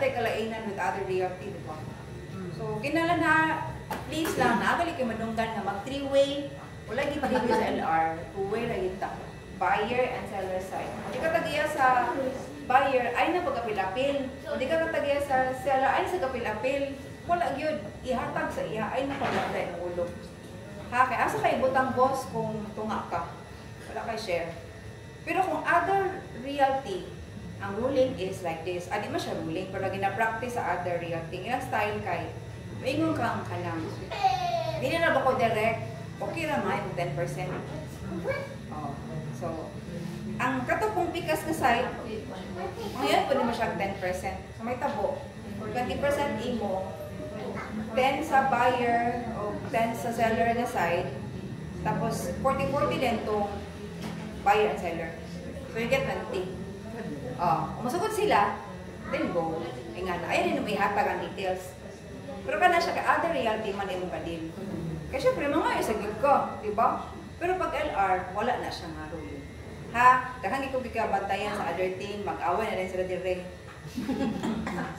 tayo kalainan with other realty, di ba? So, kinala na, please lang, nagali kayo madunggan nga mag 3-way, wala yung pag-ibig sa LR, 2-way na yun ta. Buyer and seller side. Hindi ka tagiya sa buyer, ay na pagkapil-apil. Hindi ka tagiya sa seller, ay sa kapil-apil. Wala yun, ihatag sa iya, ay na pagkapil ng ulo. Ha, kaya asa kayo butang boss kung tunga ka. Wala kayo share. Pero kung other realty, ang ruling is like this. Adi man siya ruling, pero gina-practice sa other realty. Ilang style kay, maingon kang kanang. Hindi na ba ko direct, okay ra may 10%. Oh. So, ang katapong pikas na side, ngayon pwede mo siyang 10%. So may tabo, 20% imo, 10 sa buyer o 10 sa seller na side, tapos 40-40 din itong buyer and seller. So you get 20. Kung masugod sila, then go. Nga na, ayaw din may hatag ang details. Pero ka na siya, ka-other reality man yung kadil. Kasi syempre, mga yung sagib ko, di ba? Pero pag LR, wala na siya nga ruling. Ha? Dahan ko kikabantayan sa other team, mag-away na rin sila dire.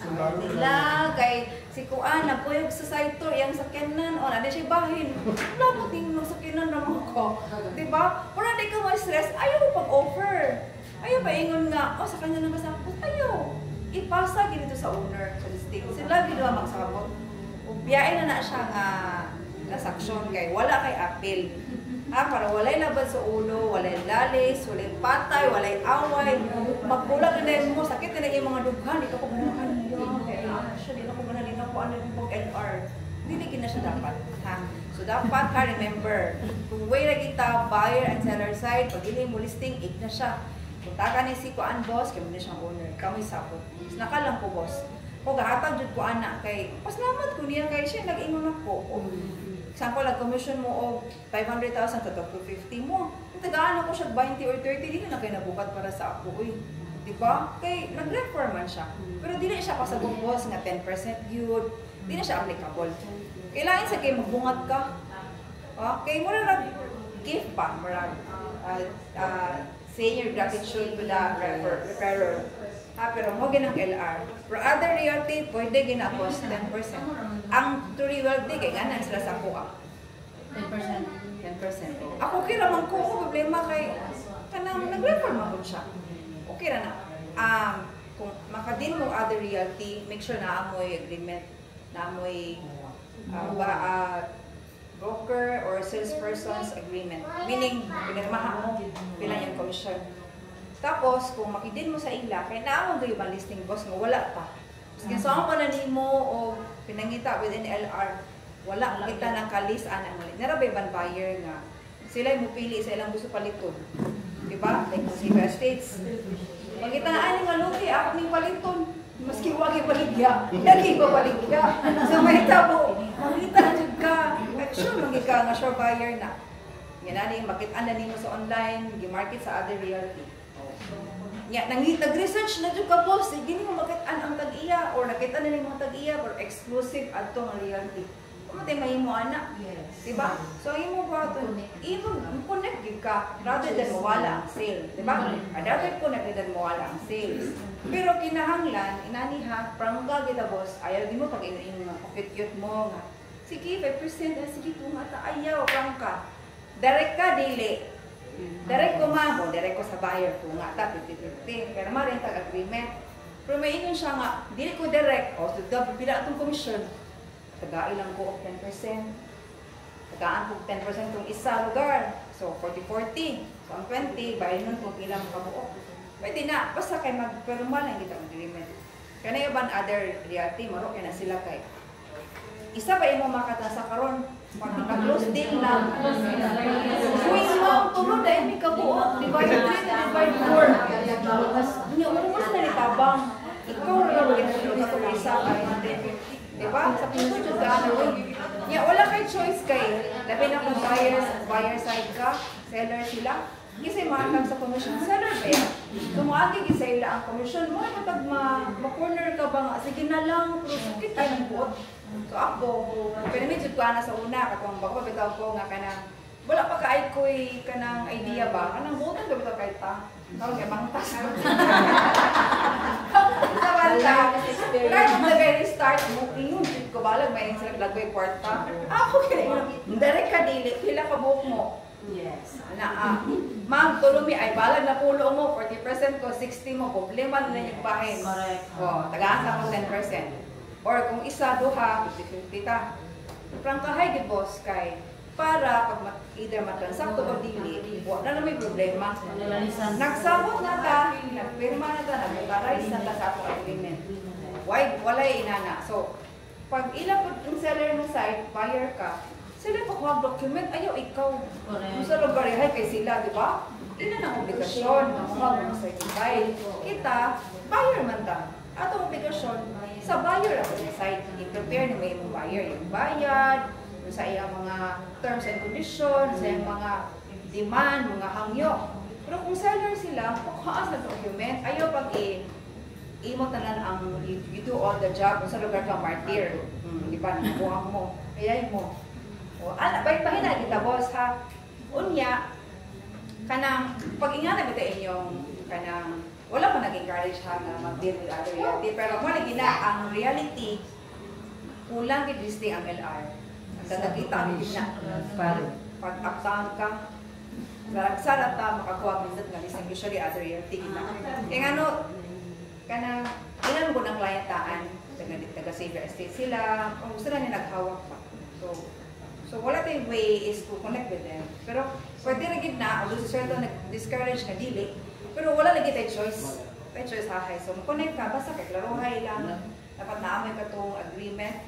Sila, kay si Kuan, nagpuyog sa site tour, yung sakyanan, o na siya bahin. Wala mo tingin sakyanan naman ko. Di ba? Kung na di ka ma-stress, ayaw mo pag-offer. Ayaw pa ingon nga, sa kanya na masakot. Ayaw. Ipasa ganito sa owner, sa listing. Sila ginawa magsakot. Biyain na siya nga nasaksyon kay wala kay appeal. Para walay laban sa ulo, walay lalis, walay patay, walay away. Magbulag na din mo, sakit na yung mga dughan. Dito ko manakan niya. Dito ko manalina ko ano yung pag-LR. Hindi na siya dapat. So dapat ka remember, kung way na kita, buyer and seller side, pag hindi mo listing, na siya. Kung taka ni si Kuan boss, kaya mo na siyang owner, kami sapot. Nakalang ko boss. Kung gahatag jud ko ana kay, pasalamat ko niya kay siya, nag-ingon ako. Example, nag-commission mo o 500,000 to 250 mo. Kung tagaan ako siya 20 or 30, di na kayo nabukat para sa ako. Diba? Kay nag-refer man siya. Pero di na siya pasagong boss nga 10% yun. Di na siya applicable. Kailangan sa kayo magbungat ka. Kay mo na nag-gift pa. Say your gratitude to the repairer. Pero mo ginang LR. For other realty, pwede ginapos 10%. Ang to realty, kaya nga na sila sa kuha. 10%. Ako kira man ko, problema kay kanang nag-refer man siya. Okay na. Kung makadin mo other realty, make sure na amoy agreement, na amoy broker or salesperson's agreement. Meaning, pinirmahan mo, bilang yung commission. Tapos, kung makidin mo sa ila, kaya naamang gayo ba listing boss mo, wala pa. Kaya saan pa na mo o pinangita within LR, wala kita ng kalis-an ang malit. Narabay ban buyer nga, sila yung mupili sa ilang gusto paliton. Diba? Like kung si Estates. Magkita na, ay, maluki, ako ning paliton. Maski huwag yung paligya, lagi ko paligya. So may tabo, makita na dyan ka. Sure, magika nga sure buyer na. Yan na rin, makita na mo sa online, gi-market sa other realty. Yan, nag-research na dyan ka po, sige mo makita ang tag-iya, or nakita na rin mga tag-iya, or exclusive at itong reality. Kumatay may mo anak. Diba? So, yung mo ba ito, i-connect ka, rather than mawala ang sale. Diba? Rather connect than mawala ang sales. Pero kinahanglan, inaniha, prangga kita boss, ayaw di mo pag yung pocket mo nga. Sige, 5%, sige kung ata, ayaw, prangka. Direct ka, dili. Direct ko nga, direct ko sa buyer ko nga, ata, 50-50. Kaya naman rin tag-agreement. Pero may ingon siya nga, dili ko direct, o, so, pila itong commission. Tagaan lang ko of 10%. Tagaan ko 10% itong isa lugar. So, 40-40. So, ang 20, bayan nun kung ilang kabuo. Pwede na, basta kayo magpirma lang kita agreement. Kaya na yung other reality, marok na sila kay. Isa pa yung makata sa karon, mag-close deal lang. Kung mo, tulod dahil may kabuo, divide 3 to divide 4. Hindi, umuwas na nitabang. Ikaw lang ulit tulog ako isa kay 150. Diba? Sa puso dyan ka, wala kay choice kay. Labi na kung buyer side ka, seller sila. Kasi mahatag sa commission, seller ba yan? Kumuagi sa ila ang commission mo, kapag ma-corner ka ba nga, sige na lang, pero sakit tayo ng buot. So ako, pinamidjud ko na sa una, katong bago bitaw ko nga kanang, wala pa kaay ko'y kanang idea ba? Kanang buotan ka bitaw kahit ta? Tawag kay bangtas. kwarta. Kahit na restart mo, ingon ko balag may sa lagay kwarta. Ako kaya direct ka dili, pila ka buhok mo. Yes. Ma'am, tulumi ay balag na pulo mo, 40% ko, 60 mo, problema na yung bahin. Correct. Tagaan sa mo 10%. Or kung isa, duha, 50-50 ta. Prangkahay di boss kay para pag either matransakto o dili, wala na may problema. Nagsabot na ta, nagpirma na ta, nag-authorize na ta sa atong agreement. Wala inana. So, pag ilang yung seller ng site, buyer ka, sila pa kuha document, ayaw ikaw. Kung sa lugar yahay kay sila, di ba? Ina ng obligasyon, ng mga certified. Kita, buyer man ta. Atong obligasyon, sa buyer ako sa site, i-prepare na may mong buyer, yung bayad, sa iyang mga terms and conditions, sa iyang mga demand, mga hangyo. Pero kung seller sila, kuhaan sa document, ayaw pag i-imot na lang ang you do all the job, kung sa lugar ka martyr. Di ba, nakuha mo, ayay mo. Bahin na kita, boss, ha? Unya, kanang, pag ingana kita inyong, kanang, wala pa nag-encourage ha na mag-deal with other reality. Pero kung lagi na, ang reality, kulang i-listing ang LR. Nakita ang gina. Pag-uptown ka, sarag-sarag ta, makakuha minsan nga listing, usually other reality kita. Kaya ano, kanang, ilan ko ng klientaan, taga-saver estate sila, kung gusto na niya naghawak pa. So wala tayong way is to connect with them. Pero pwede na gid na, although sa certain nag-discourage ka dili, pero wala lagi tayo choice. Tayo choice hahay. So mag-connect ka, basta kay klaruhay lang. Dapat naamay ka itong agreement.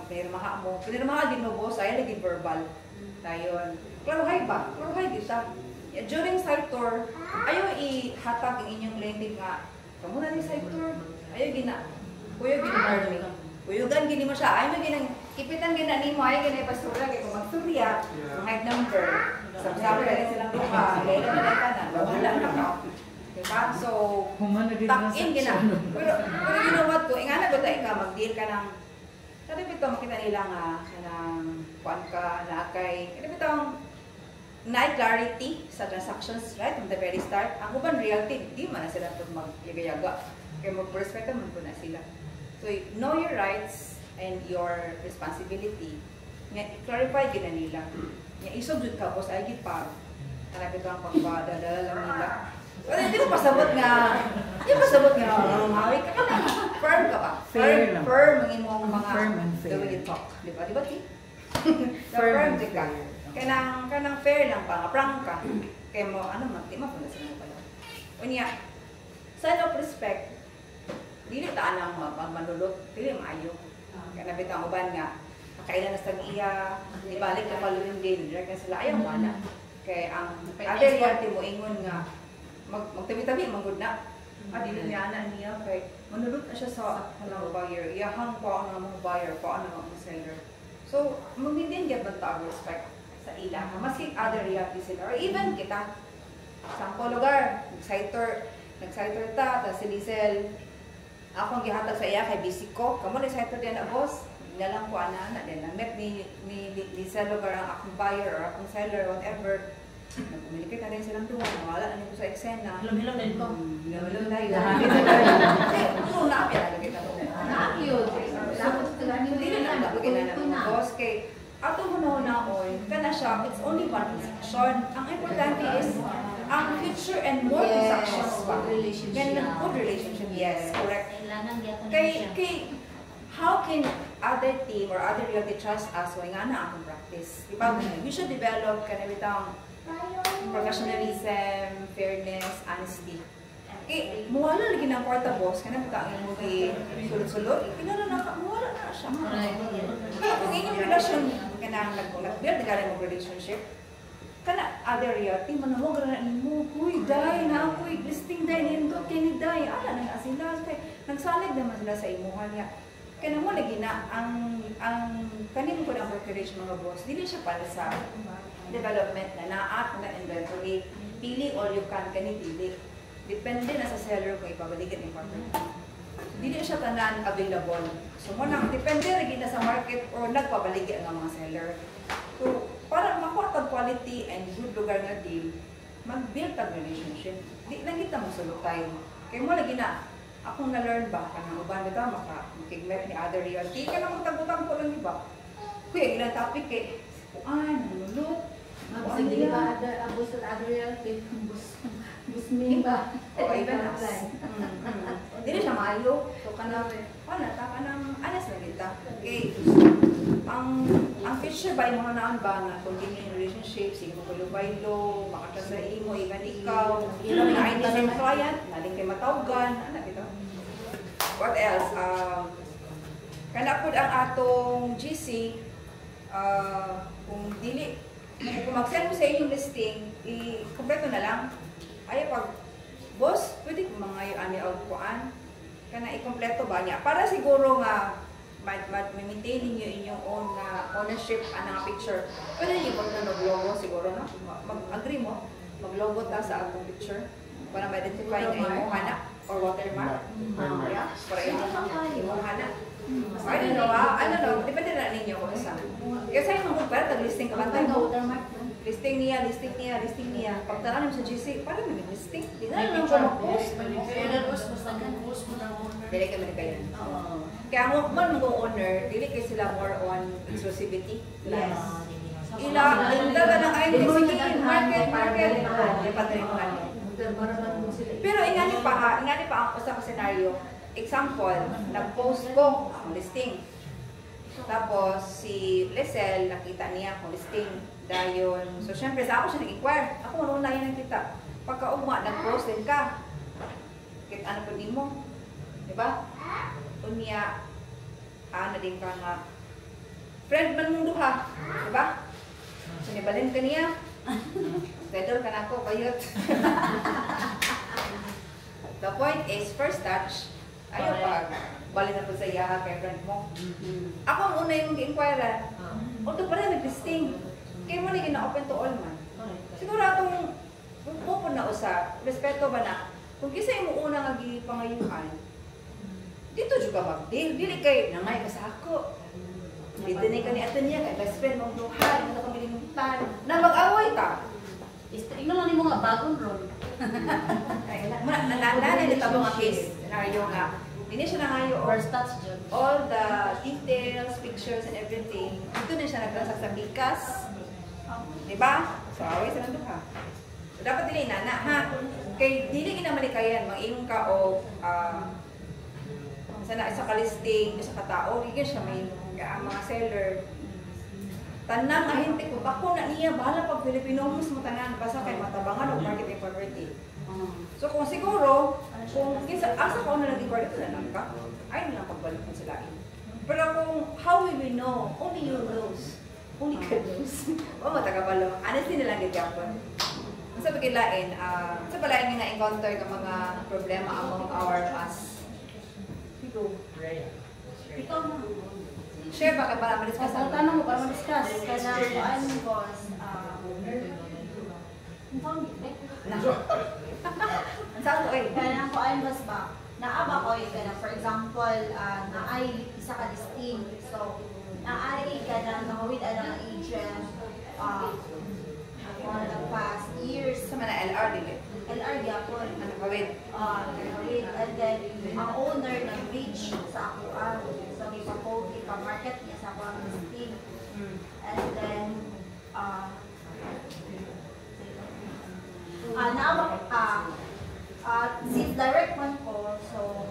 Pinirmaha mo. Pinirmaha din mo boss, ayaw lagi verbal. Dayon. Klaruhay ba? Klaruhay kita. During site tour, ayaw ihatag ang inyong client nga, kamu na ni site tour. Ayaw gina. Kuya gina-learning. Kuyugan gini mo siya. Ayaw ginang ipitan gina ni mo, ayaw gina ipasura. Kaya kung magsurya, mag number. Sabi ka rin silang duha. Kaya naman ay kanan. Wala na ka. Diba? So, tuck-in gina. Pero you know what ko, ingana ba tayo ka, mag-deal ka ng, sabi ito, makita nila nga, kanang kuan ka, nakay, sabi ito, clarity sa transactions, right? From the very start. Ang uban reality, di man na sila itong mag-yaga-yaga. Kaya mag-perspective man po na sila. So, know your rights and your responsibility. Clarify gina nila. Isog jud ka, boss, ay gid pa. Hanap ito ang pagpadadala lang nila. Well, hindi mo pasabot nga, hawi ka na. Firm ka ba? Firm ang imong mga, the way you talk. Diba? Diba, T? Firm ka. Kanang fair lang pa, prank ka. Kaya mo, di mo pala sila pala. Unya, sign of respect, dili taan ang manulot, dili maayo. Kaya nabitang uban nga, kailan na sa iya, ibalik na paluyung din, direct na sila, ayaw wala. Kaya ang other reality mo, ingon nga, magtabi-tabi, manggod na. Dili niya niya, kaya manulot na siya sa mga buyer, iyahang pa ang mga buyer, pa ang mga seller. So, mag-maintain get ba ang respect sa ila, maski other reality sila, or even kita. Sample lugar, nag-citer ta, ta si Lizel, ako ang gihatag sa iya kay busy ko, kamo nag-citer din na boss, nalang ko ana din, na-met ni Lizel lugar ang akong buyer or akong seller, whatever. Nag-communicate na rin silang duwa, nawala na nito sa eksena. Hilom-hilom din ko. Hilom-hilom tayo. Kasi, ito na, pinalagay na ito. Nakakiyod. Hindi na naglagay na ng boss, kay atong hunahunahon, kana siya, it's only one transaction. Ang importante is, ang future and more transactions pa. Yan ang good relationship. Yes, correct. Kay, how can other team or other realty trust us kung nga na akong practice? Diba? We should develop kanabitang professionalism, fairness, honesty. Okay, muwala lagi ng kwarta boss, kanabitang yung sulod-sulod, muwala na siya. Kaya kung inyong relasyon, nag-build ka rin relationship, kana other reality, manamog na mo, huy, dahi na ako, listing dahi, nindot kayo ni dahi, ala na sila, nagsalig naman sila sa imuhan niya. Kaya naman lagi na, ang kanin ko ng brokerage mga boss, dili siya para sa development na naat na inventory, pili all you can, kanin pili. Depende na sa seller kung ipabalikin yung property. Dili siya tanan available. So mo nang depende rin na sa market o nagpabaligyan ng mga seller. So, para makuha tag quality and good lugar nga deal, mag-build tag relationship. Di lang kita mo sulok tayo. Kaya mo lagi na, Akong na-learn ba, kanang uban ba ta, makikigmet ni other realty, ka na magtagutang ko lang iba. Kuya, ilang topic eh. Nulot. Sige ba, abos at other reality, busmin ba? O, iba na. Hindi na siya maayo. So, kanang, anas na kita. Okay. Ang picture ba, yung mga naan ba nga, continuing relationship, sige mo baylo, makata sa imo, ikan ikaw, na ID sa client, naling kay matawgan, kita. What else? Kanapod ang atong GC, kung mag-send mo sa inyong listing, i-kompleto na lang. Ay, pag, boss, pwede ko mga yung ani kuan kana i-kompleto ba niya? Para siguro nga, maintain niyo inyong own ownership ang picture. Pwede niyo pag mag-logo siguro, no? Mag-agree mo, mag-logo ta sa atong picture para ma-identify nga imong hanak or watermark. Yeah, para imong hanak. I don't know, depende na ninyo kung saan. Kasi yung mga tag-listing ka bantay mo. Listing niya. Pagtaraan mo sa GC, parang may listing. Di na lang ko mag-post. Dili ka manikayan. Kaya mo mag-owner, dili kayo sila more on exclusivity. Yes. Ila ka ng ID, sige, market. Pero ingani pa ang usa ka senaryo. Example, nag-post ko ang listing. Tapos, si Lesel, nakita niya ang listing. Dayon. So, syempre, sa ako siya nag-inquire. Ako, marunong yun nakita. Pagka-ugma, nag-post din ka. Ano po din mo? Diba? Unya, na din ka nga. Friend man mong duha. Diba? Sinibalin ka niya. Pedal ka na ako, bayot. The point is, first touch, ayaw pag balik na po sa iyaha kay friend mo. Ako ang una yung inquire. O ito pala nag-listing. Kaya mo na gina-open to all man. Siguro atong pupun na usa, respeto ba na, kung kisa yung una nga pangayuhan, dito juga mag-deal. Dili kay, nangay ka sa ako. Dito na ka ni ato niya, kay best friend mong duhan, ito kang bilimutan. Na mag-away ka. Tingnan lang mo nga bagong ron. Nanana nito mga case scenario nga. Hindi siya na ngayon all the details, pictures, and everything. Dito na siya naglasak sa bikas. Diba? So, away sa nandun ka. So, dapat dili nana, ha? Kay dili ginamalikayan, mag-inom ka o isa ka-listing, isa ka-tao, hindi siya may mga seller. Tanang ahente ko, bako na niya, bahala pag Filipino mas matanan, basta kay matabangan o market poverty. So kung siguro, kung asa ka na nag-record, ito na lang ka, ay na lang pagbalikan sila. Pero kung how will we know, only you knows. Only God knows. O matagapalo, honestly na lang gagapon. Sa pagkilain, sa palain nga encounter ng mga problema among us. Ikaw na. Share ba ka para ma-discuss? Tanong mo para ma-discuss. Kanang kuan boss, Ang saan ko eh? kanang kuan boss ba? Naaba ko kanang for example, naay isa ka listing. So, naay kanang nawid ang agent for the past years. Sa mga LR dili. LR gyapon. Ano kawid? Nawid and then ang owner nag-reach sa ako so ipa-market niya sa ako ang listing. And then since direct man ko, so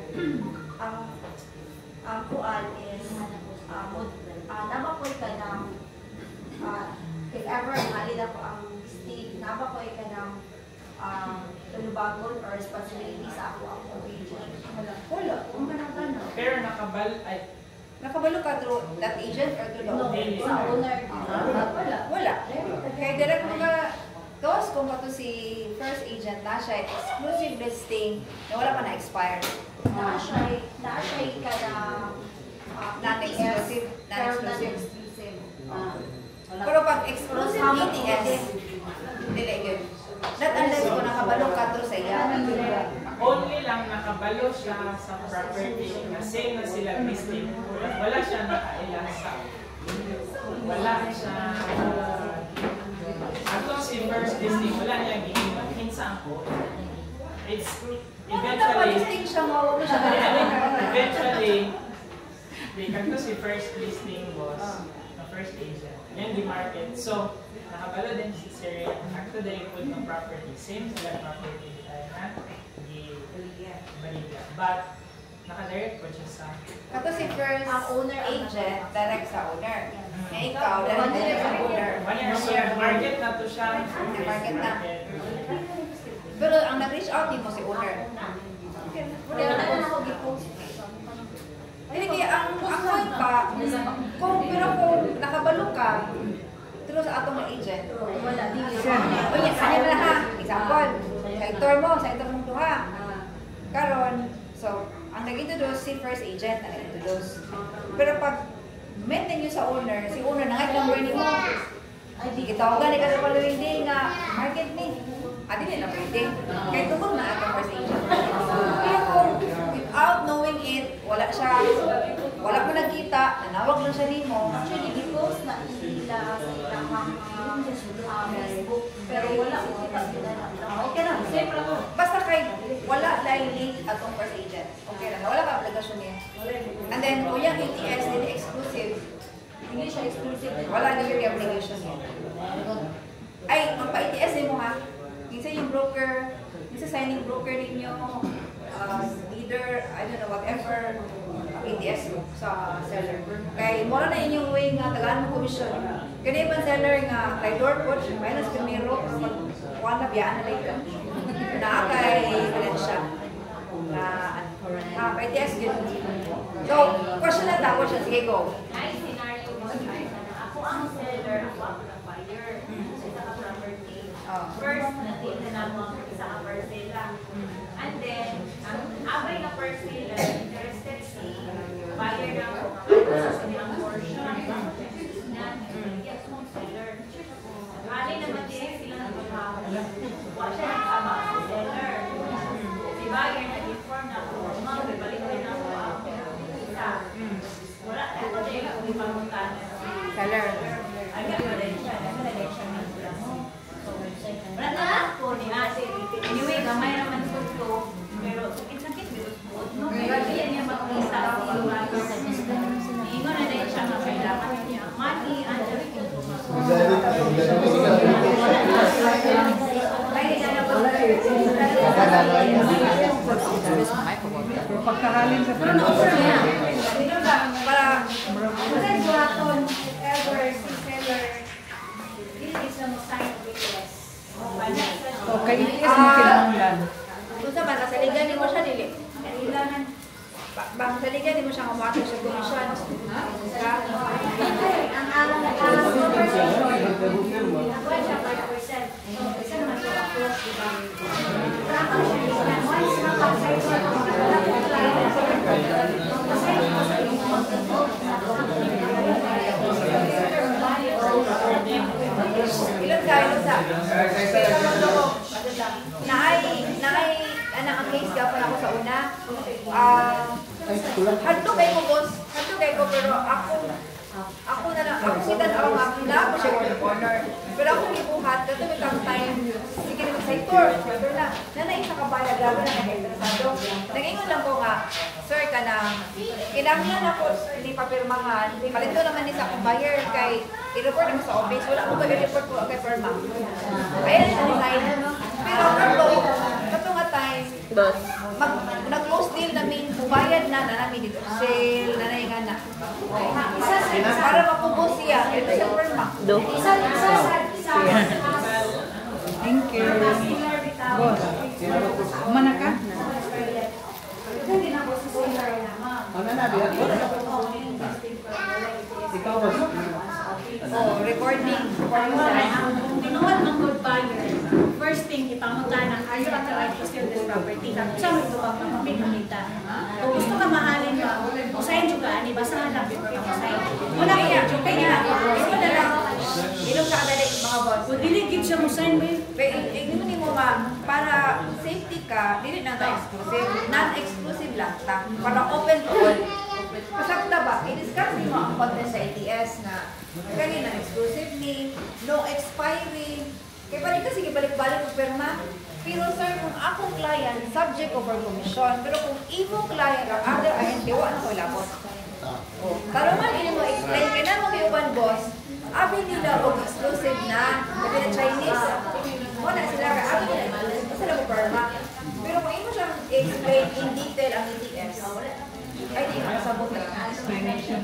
ang kuan is nabakoy ka ng if ever halid ako ang listing, nabakoy ka ng tulubagon or responsibility sa ako ang agent. Wala. Kung managana. Pero Nakabalo ka through that agent or through the owner? Sa owner. Wala. Kaya direct mga gawas kung ito si first agent na siya exclusive listing na wala pa na-expire. Na siya ka na Non-exclusive. non-exclusive. Pero pag exclusive ETS, dili yun. Not unless kung nakabalo ka through sa iya. only lang nakabalo siya sa property kasi na sila listing. Wala siya nakaila sa wala siya ato si first listing wala niya gihinsa ako. It's listing siya nga, huwag mo siya eventually, di kanto si first listing boss, na first agent, yan di market. So, nakabalo din si Sir, akto dahil po ng property, same sila property tayo na di Baligya. But, naka-direct po siya sa... Kato si first Ang owner ang agent, direct sa owner. Yes. Kaya ikaw, direct sa owner. So, market na to siya. Market na. Pero ang nag-reach out din mo si owner. Wala na ako gi-post. Hindi kaya ang point pa, kung nakabalo ka, through sa atong agent. Wala, di yun. O yan, saan mo na ha? Example, sa ito mong duha. Karon, so, ang nag-introduce si first agent ang nag-introduce. Pero pag maintain nyo sa owner, si owner nangay number ni mo. Ay, di kita ka sa following day nga, market ni. Adi nila pwede. Kaya tungkol na ang first agent. Pero kung without knowing it, wala mo nagkita, nanawag lang siya ni mo. Actually, gi-post na ila sa ilang Facebook, pero wala ko kita sila na. Okay na, siyempre ako. Basta kay wala link atong first agent. Okay lang, wala ka obligasyon niya. And then, kung yung ATS, hindi exclusive. Hindi siya exclusive. Wala na yung obligation niya. Ay, magpa-ATS din mo ha. Minsan yung broker, minsan signing broker ninyo, either, I don't know, whatever, ATS mo sa seller. Kaya mura na inyong way nga tagaan mo commission. Kaya ibang seller nga, kay door coach, minus primero, pero pag na biyaan na later. Nakakay siya. Na ATS yun. So, question na ta, question. Sige, go. Ay, scenario mo ako ang seller, ako ang buyer. Sa isa ka property. First, natin na mo ang isa ka parcela. And then, ang average na parcela, interested si buyer na sa kanyang portion. Na, yes, mong seller. Alay naman din sila ng pagkakawa. Wala siya nagkama sa seller. Si buyer nag-inform na ako, balik ko na ako isa. Wala, ako din ako ipamuntan si Seller. Ay, nagkaroon siya ng sila mo. Wala na ako ni ate. Anyway, gamay naman ko to. Pero sakit-sakit, bigot-bigot. No, kaya niya mag-isa sa lugar. Ingon na din siya na kailangan niya. Money, andari ko to. Pagkahalin sa front. Para, kasi buhaton, ever, si seller, dili is na mo sign of ATS. Okay, itis mo kinahanglan. Kung sa man, kasaligan ni mo siya, dili. Kailangan, bang saligan ni mo siya kumakit sa commission. Ang alam na super ako siya 5%. So, isa naman siya ako. Tapos siya, once nakasay siya, Ilan sa? Naay, ang case ka pa ako sa una. Hadto kay ko, boss. Hadto kay ko, pero ako na lang, ako kita na ako nga, ako siya corner. Pero ako ibuhat, dato may kang time, sige naman sa tour. Pero nanay sa kabaya, grabe na nag-interesado. Nag-ingon lang ko nga, sir, ka na, kinanglan ako, hindi papirmahan, palito naman ni sa akong buyer, kay i-report naman sa office, wala ako mag-report ko kay firma. Ayan siya design. Pero kato nga time, nag-close deal namin, bubayad na namin dito. Sale, nanay nga na. Para mapubos siya, ito sa firma. Isa. Thank you. Boss, umana ka? Hindi na ako sa seller na, ma'am. Ano na, biya? Ikaw, boss. Oh, recording. Tinuod ng good buyer. First thing, ipangutan ang are you authorized to sell this property? Sa may tubag na mapinamita. Kung gusto ka mahalin ka, usahin juga, ani basahan lang before ka usahin. Wala ka yung juga niya. Ito na lang. Ilong sa kadali, mga boss. Kung diligid siya mo sign, may Hindi mo nga, para safety ka, dili na ta exclusive. Non-exclusive lang ta. Para open to all. Kasakta ba, i-discuss mo ang content sa ATS na kanina exclusive ni, no expiry. Kaya balik ka, sige balik-balik mo perma. Pero sir, kung akong client, subject over commission. Pero kung imong client or other ahente, wala na ko labot. Oh, karon man ini mo explain kay na mo kay uban boss. Abi nila og exclusive na kasi na Chinese. Wala sila ka abi nila sila mo perma. Pero kung imo siya explain in detail ang ETS, ay di ka sabot na explanation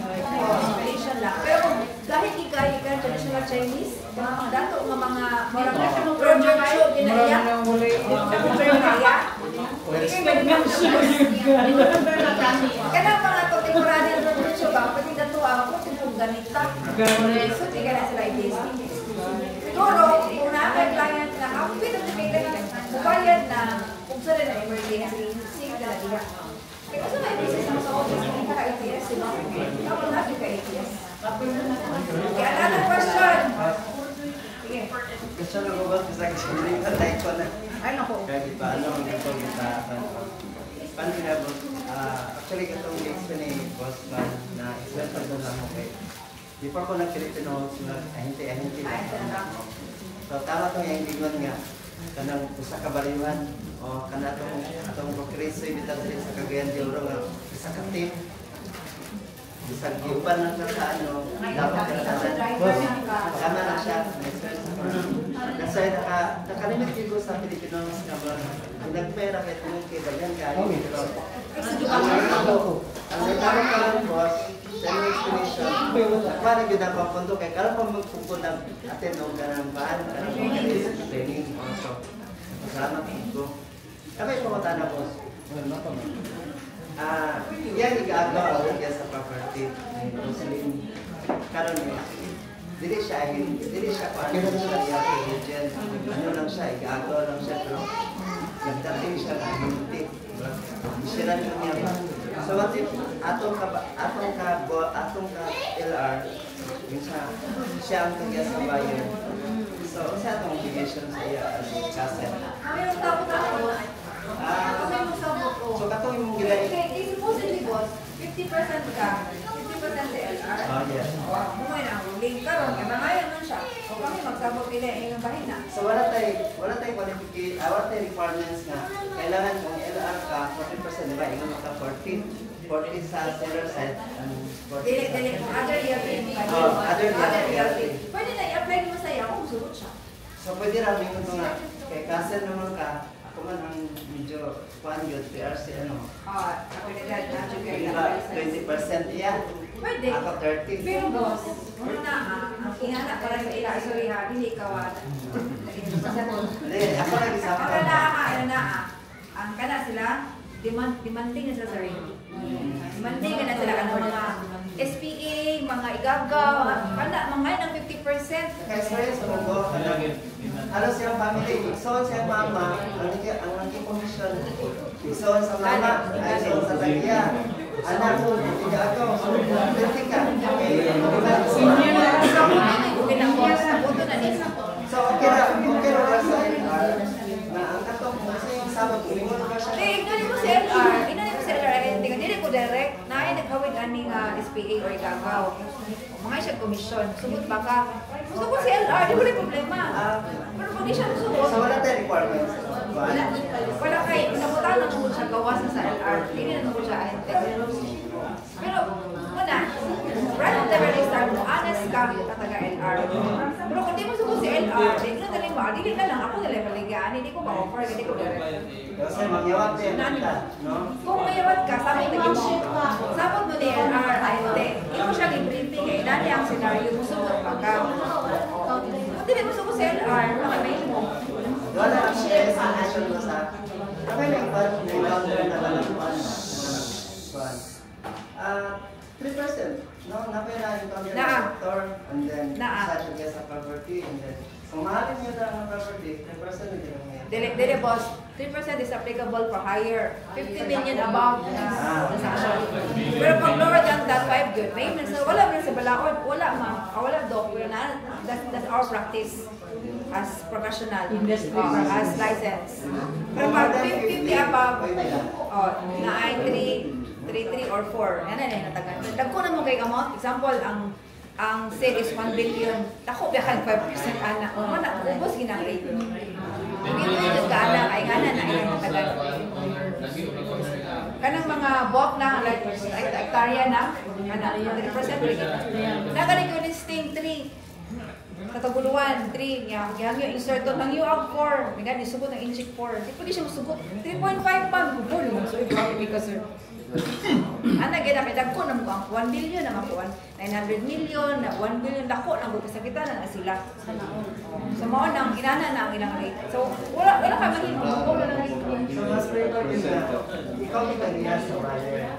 lang. Pero kung dahil ikaw traditional Chinese, mga dato mga project show ginaya. Kaya mga to temporary show ba pwede dato ako kung ganita. So di ka na sila ideas. Siguro, kung na-apply client na kapit at kailangan bayad na kung saan na emergency, sige ka na diya. Kaya kasi may business mo sa office, hindi ka ka-ATS, diba? Kapag natin ka-ATS. Kaya another question. Sige. Gusto na ko ba sa kasing type ko na? Ay, naku. Kahit pa ano ang ito kita paano kinabot? Actually, katong explain ni Boss Man na explain ko lang ako before ko nag-Filipino, ahente-ahente lang. So, tama itong yung gigon nga, kanang usa ka baliwan, o kanatong procrease ibitan sa Cagayan de Oro nga, isa ka team, isang giuban lang sa ano, dapat kama na siya, kasi nakalimit ko sa Filipinos nga ba, ang nagpera kahit kung kay ganyan kayo, pero ang nagtawag ka lang, boss, sa yung explanation, nagpanig yun ang papunto kay karoon pa magpupun ng atin o ganang baan, karoon pa kayo training also. Salamat ko. Kapag pumunta na, boss, yan ikaagaw ako kaya sa property. Karoon niya, dili siya paano siya agent. Ano lang siya, ikaagaw lang siya, pero nagdating siya na hindi. Isiran lang niya. So what if atong ka LR siya ang kaya sa bayan. So sa atong obligation sa iya as cassette. Kami yung tapos ako. Kami yung sabot ko. So katong imong gilay. Okay, supposedly boss, 50% ka, 50% sa LR. Oh yes. Bumoy na ang ruling karon, kaya mangayon man siya. O kami magsabot nila yung bahina. So wala tay qualification, wala tay requirements nga kailangan kung LR ka 40%, di ba? Ikaw maka 40 sa seller side and 40 Dili, other realty. Other realty. Pwede na i-apply mo sa iyo kung sugot siya. So pwede rin yung nga kay Castle naman ka, ako man ang medyo kuhan yun, PRC ano. Abilidad na Diba 20% iya? Pwede. Ako 30. Pero boss, ano na ang ingana para sa ila, sorry ha, hindi ikaw Hindi, ako nag-isama. Ang ang kana sila, demanding na sila sa ring. Demanding na sila ano mga SPA, mga igagaw, mga ng 50%. Kaya sorry sa mga ano siyang family, igsoon siyang mama, ang naging commission, igsoon sa mama, ay igsoon sa tagiya. Anak ko, igagaw, so, pwede ka. So, okay na sa LR, na ang katong kasi yung sabag, ulingon ka siya. Inani mo si LR, hindi ko direct, na ay naghawid aning SPA or igagaw. Mga siya komisyon, sumut ba ka? Gusto ko si LR, di wala problema. Pero pag di siya sumut, So, wala tayo requirements. wala kay, nabutan lang mo siya gawas sa LR, hindi na mo siya ahente. Pero, muna, right at the very start mo, honest ka taga LR. Pero kung di mo suko si LR, hindi na taling mo, dili na lang ako nila maligaan, hindi ko ma-offer, hindi ko direct. Kasi magyawat tayo nanta, no? Kung mayawat ka, sabot na gino. Sabot mo ni LR, ahente. Ito siya i-briefing eh, dali ang senaryo mo, suko pa ka. Kung di mo suko si LR, makamain mo. Wala ang explanation mo sa kapag nag-encounter na lang ang 3%. No, napera encounter na sector and then sa siya sa property and then kung mahalin nyo na ang property, 3% na din ang ngayon. Dili boss, 3% is applicable for higher. 50 million above na transaction. Pero pag lower than that, 5 good. May minsan, wala man sa balaod, wala ma'am, wala doc, pero that's our practice as professional, as license. Pero pag 50 above, na ay 3 or 4, yan na natagan. Dagko na mo kay amount, example, ang sale is 1 billion, ako biyakan 5% anak. Ubos ginang rate. Ito ka ana kay ngana na ilang tagal. Kanang mga buwak na like hektarya na ana 100% rin. Nagani ko listing 3. Kataguluan 3 niya. Gihangyo insert nang you out 4. Nga nisugot ng inject 4. Di pwede siya masugot. 3.5 pa gulo. So grabe because sir. Ana gid kay dagko na mo ang 1 billion na makuan. 900 million na 1 billion dako na gud sa kita na sila. So mao nang ginana na ang ilang rate. So wala ka mahimo wala na rate. So mas prefer yun na ikaw kita niya sa buyer.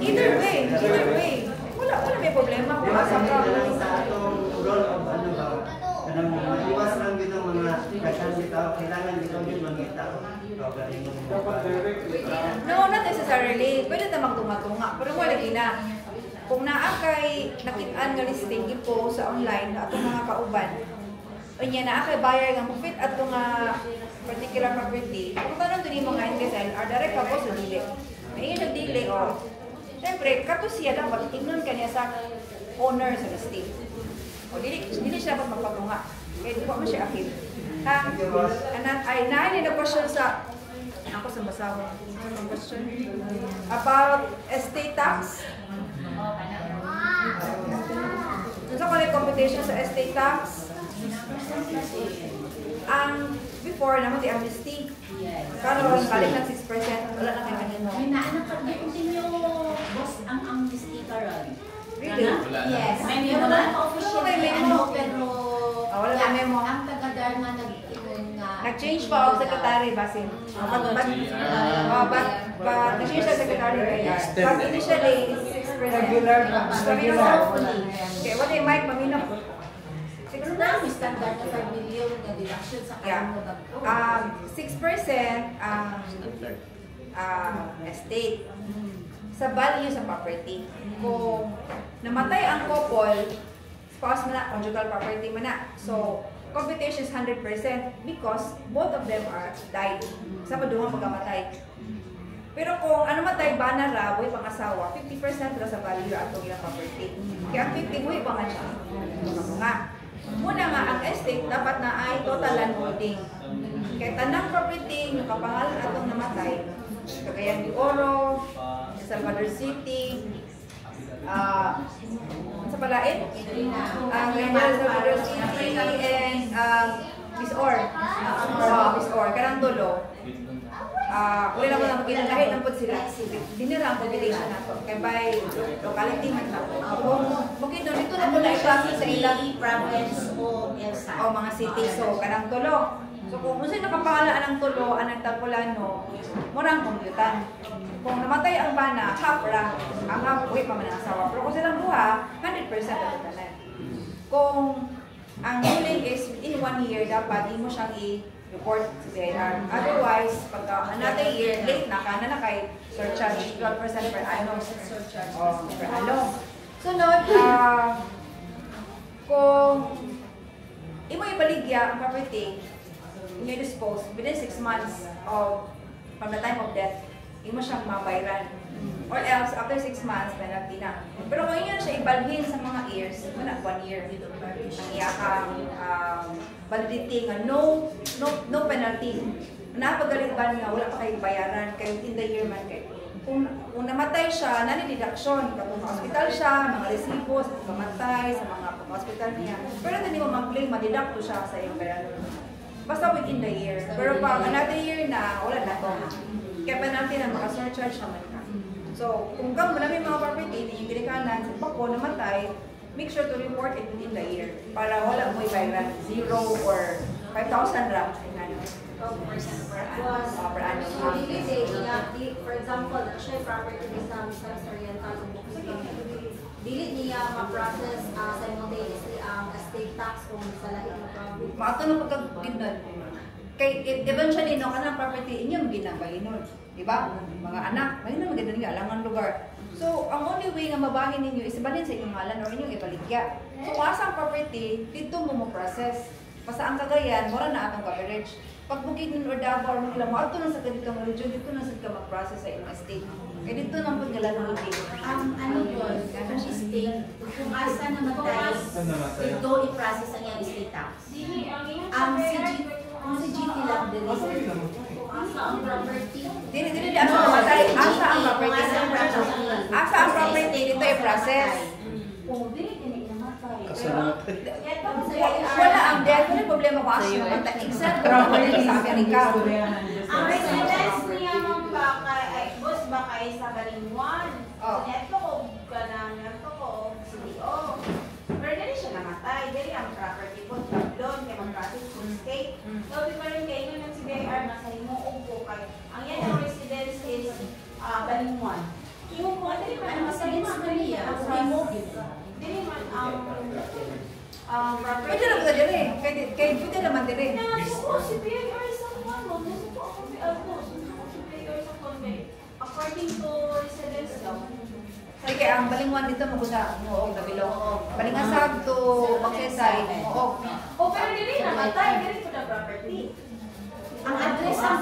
Either way. Wala may problema kung asa ka. Sa atong role of ano ba? Kanang maiwas lang dito mga kasyan dito. Kailangan dito yung mangita. No, not necessarily. Pwede na magtunga-tunga. Pero wala na. Kung naakay nakitaan nga listing ipo sa online na atong mga kauban, o niya naakay buyer nga mupit at nga particular property, kung tanong doon yung mga NSL, are direct ka po sa dili. May nagdili o. Siyempre, kato siya dapat ignon ka niya sa owner sa listing. O dili siya dapat magpatunga. Kaya di ba mo siya akil. Ay, na question sa ako sa masawa. Question about estate tax. Sa ko computation sa estate tax. Ang before naman di amnesty. Karon balik ng 6%, wala na kay kanino. May naanak ka na continue boss ang amnesty karon. Really? Yes. May Pero memo wala na? pa official May may memo. pero Wala na memo. ang taga-dar nga nag-iwan nga. Nag-change pa ang secretary basin. Nag-change ang secretary kaya. But initially, 6%. Regular pa. Regular. Okay, what yung mic, mamino? Pero na may standard na 5 million nga deduction sa Yeah. kanong nagko. 6% ang estate sa value sa property. Kung namatay ang couple, spouse man na, conjugal property man na. So, computation is 100% because both of them are died. Sa paduhang pagkamatay. Pero kung ano matay ba na ra, way pang-asawa, 50% ra sa value atong ilang property. Kaya ang 50 way pa nga siya. Nga. Muna nga, ang estate dapat na ay total land holding. Kaya tanang property, yung kapangalan atong namatay, Cagayan de Oro, Salvador City, sa Palain, Salvador City, and Bisor. Bisor, karang dulo. Wala lang mo lang magiging dahil lang po sila. Dinira ang population na to. Kaya by locality man na po. Bukid doon, ito na po na-iklase sa ilang province o ELSA. o mga city. So, karang tulo. So, kung sino nakapangalaan ng tulo, anang Tagpulano, murang kumputan. Kung namatay ang bana, half ra. Ang half, uwi pa man ang asawa. Pero kung silang buha, 100% ang tanan. Kung ang ruling is in 1 year, dapat di mo siyang report sa BIR. Otherwise, pagka another year, late na ka na kay surcharge 12% per annum. Per annum. Sunod, kung imo ibaligya ang property, inyo dispose within 6 months from the time of death, imo siyang mabayran. Or else, after 6 months, penalty na. Pero kung inyo siya ibalhin sa mga years, muna 1 year. Ang iyakang validity nga no penalty. Napagaling-ban nga, wala pa kayo bayaran, kayo in the year man kayo. Kung namatay siya, nani-deduction, kung hospital siya, mga resibo sa pagkamatay, sa mga hospital niya. Pero hindi mo mag-claim, ma-deduct siya sa iyong bayaran. Basta within the year. Pero pag another year na, wala na to. Kaya penalty na maka-surcharge naman ka. So, kung maraming mga property, hindi yung ginikanan, sa pako namatay, make sure to report it within the year para wala mo ibayran 0 or 5,000 ra. 12% per annum. Per annum. So, for example, siya property sa Misamis Oriental, dili niya ma-process simultaneously ang estate tax kung sa lahat ng property. Maato na pagkagindad. Kay eventually no kanang property inyong ginabayinon, di ba? Mga anak, may na maganda nga alangan lugar. So, ang only way nga mabahin ninyo is ibalhin sa inyong ngalan o inyong ibaligya. So, kung asang property, dito mo mo-process. Basta ang Cagayan, mura na atong coverage. Pag bukid nun or Davao, mo nila, maato na sa ganitong region, dito na sa ka mag-process sa inyong estate. Kaya dito na po nila nalibig. Ano yun? Kung estate, kung asa namatay, dito i-process ang yung estate tax. Kung si GT lang din. Asa ang property? Dili asa mamatay, asa ang property. Asa ang property dito ay process. Oh, dili din namatay. Kasunod. Wala ang death, wala problema ko asa mamatay. Except property sa Amerika. Ang residence niya man ba kay boss ba kay sa Balingwan? Oh. Neto ko kanang neto ko CDO. Pero dili siya namatay, dili ang property ko tablon kay mag-process full state. So di pa rin kayo ng CBIR nasa himuog ko kay ang yan ang residence is Balingwan. Yung po dili man ang residence niya, himuog. Dili man ang property. Pwede na ba dire? Kay pwede naman dire. Nasuko si BIR sa ano, nasuko ako si BIR sa convey. According to residence daw. Sige, ang balingwan dito mo sa Moog na bilog. Balingasag to Magsaysay, Moog. O pero dili namatay, dili ko na property. Ang address ang